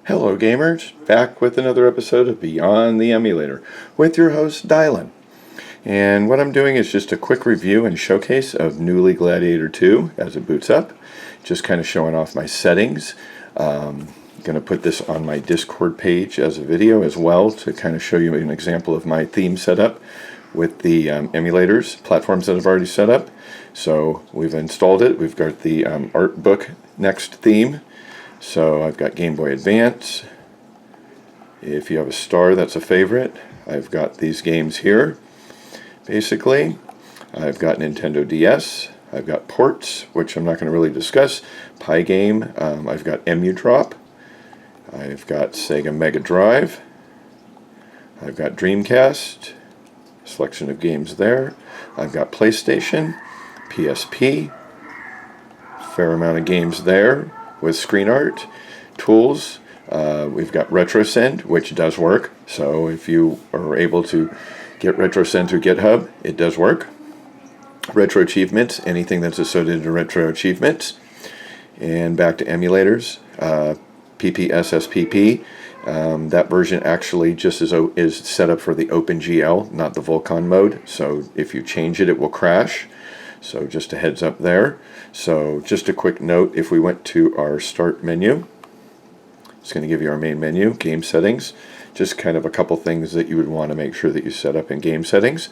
Hello gamers, back with another episode of Beyond the Emulator with your host Dylan. And what I'm doing is just a quick review and showcase of Knulli Gladiator II as it boots up. Just kind of showing off my settings. Going to put this on my Discord page as a video as well to kind of show you an example of my theme setup with the emulators, platforms that I've already set up. So we've installed it. We've got the art book next theme. So I've got Game Boy Advance. If you have a Star, that's a favorite. I've got these games here, basically. I've got Nintendo DS. I've got ports, which I'm not going to really discuss. Pygame. I've got EmuDrop. I've got Sega Mega Drive. I've got Dreamcast. Selection of games there. I've got PlayStation, PSP. Fair amount of games there. With screen art, tools, we've got RetroSend, which does work. So if you are able to get RetroSend through GitHub, it does work. Retro Achievements, anything that's associated to Retro Achievements. And back to emulators, PPSSPP. That version actually just is set up for the OpenGL, not the Vulkan mode. So if you change it, it will crash. So just a heads up there. So just a quick note, if we went to our start menu, it's going to give you our main menu, game settings, just kind of a couple things that you would want to make sure that you set up in game settings.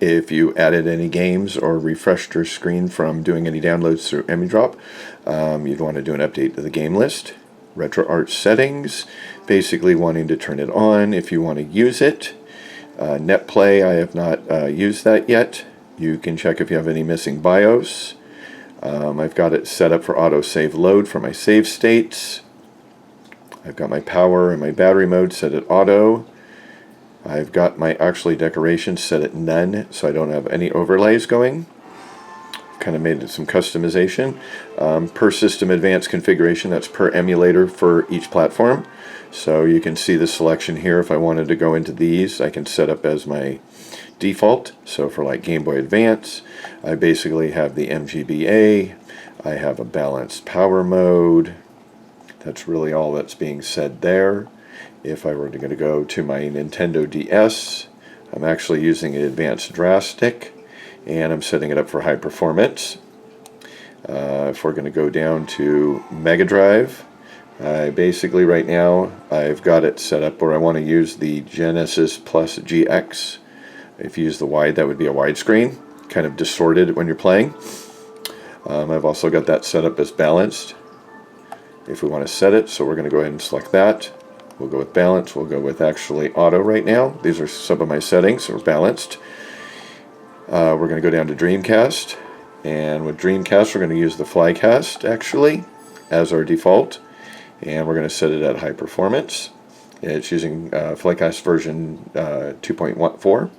If you added any games or refreshed your screen from doing any downloads through EmuDrop, you'd want to do an update to the game list. RetroArch settings, basically wanting to turn it on if you want to use it. NetPlay, I have not used that yet. You can check if you have any missing BIOS. I've got it set up for auto-save load for my save states. I've got my power and my battery mode set at auto. I've got my decorations set at none, so I don't have any overlays going. Kind of made some customization. Per system advanced configuration, that's per emulator for each platform. So you can see the selection here. If I wanted to go into these, I can set up as my default. So for like Game Boy Advance, I basically have the MGBA. I have a balanced power mode. That's really all that's being said there. If I were to go to my Nintendo DS, I'm actually using an advanced drastic, and I'm setting it up for high performance. If we're going to go down to Mega Drive, basically right now I've got it set up where I want to use the Genesis Plus GX. If you use the wide, that would be a widescreen, kind of distorted when you're playing. I've also got that set up as balanced if we want to set it, so we're going to go ahead and select that. We'll go with balance. We'll go with actually auto right now. These are some of my settings, so we're balanced. We're going to go down to Dreamcast, and with Dreamcast we're going to use the Flycast actually as our default, and we're going to set it at high performance. It's using Flycast version 2.14.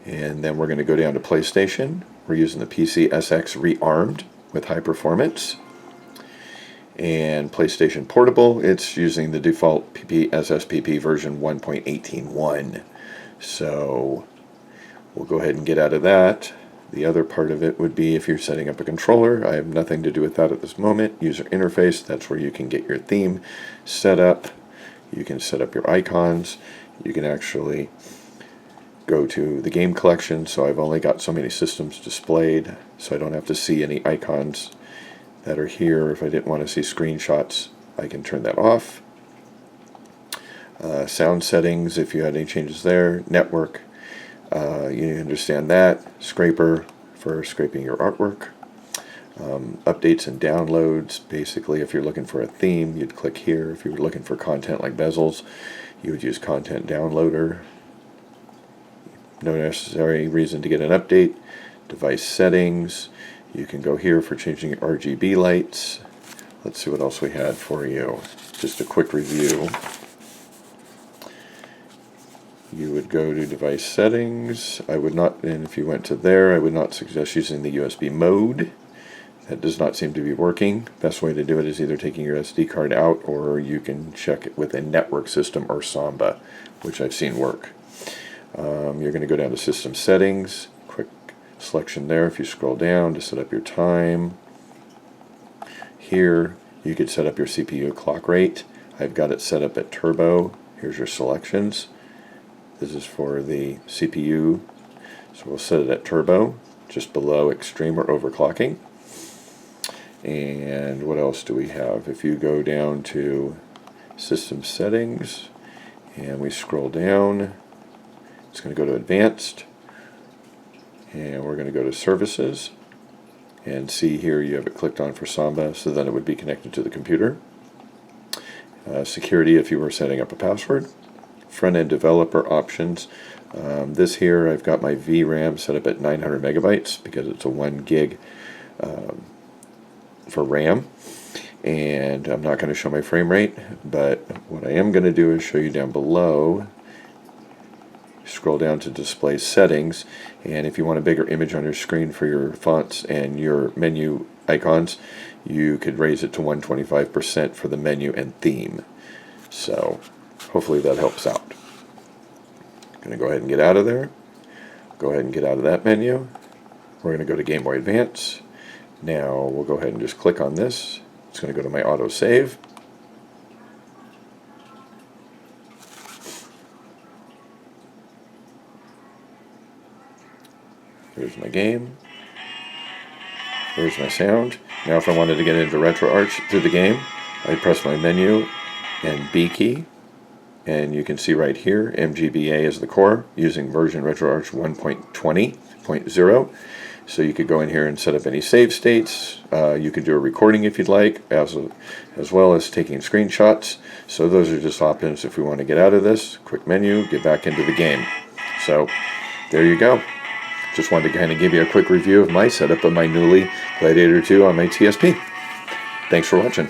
And then we're going to go down to PlayStation. We're using the PCSX Rearmed with high performance. And PlayStation Portable, it's using the default PPSSPP version 1.18.1. So we'll go ahead and get out of that. The other part of it would be if you're setting up a controller. I have nothing to do with that at this moment. User interface, that's where you can get your theme set up. You can set up your icons. You can actually go to the game collection, so I've only got so many systems displayed, so I don't have to see any icons that are here. If I didn't want to see screenshots, I can turn that off. Sound settings, if you had any changes there. Network, you understand that. Scraper for scraping your artwork. Updates and downloads, basically if you're looking for a theme, you'd click here. If you were looking for content like bezels, you would use Content Downloader. No necessary reason to get an update. Device settings. You can go here for changing RGB lights. Let's see what else we had for you. Just a quick review. You would go to device settings. I would not, and if you went to there, I would not suggest using the USB mode. That does not seem to be working. Best way to do it is either taking your SD card out, or you can check it with a network system or Samba, which I've seen work. You're going to go down to system settings, quick selection there if you scroll down to set up your time. Here You could set up your CPU clock rate. I've got it set up at turbo. Here's your selections. This is for the CPU, so we'll set it at turbo, just below extreme or overclocking. And what else do we have? If you go down to system settings and we scroll down, it's going to go to advanced, and we're going to go to services, and see here you have it clicked on for Samba, so then it would be connected to the computer. Security if you were setting up a password. Front-end developer options. This here, I've got my VRAM set up at 900 megabytes because it's a 1 gig for RAM. And I'm not going to show my frame rate, but what I am going to do is show you down below. Scroll down to display settings, and if you want a bigger image on your screen for your fonts and your menu icons, you could raise it to 125% for the menu and theme. So hopefully that helps out. I'm going to go ahead and get out of there. Go ahead and get out of that menu. We're going to go to Game Boy Advance. Now we'll go ahead and just click on this. It's going to go to my auto save. Here's my game. Here's my sound. Now if I wanted to get into RetroArch through the game, I press my menu and B key, and you can see right here MGBA is the core using version RetroArch 1.20.0. So you could go in here and set up any save states. You could do a recording if you'd like, as well as taking screenshots. So those are just options if we want to get out of this. Quick menu, get back into the game. So there you go. Just wanted to kind of give you a quick review of my setup of my Knulli Gladiator II on my TSP. Thanks for watching.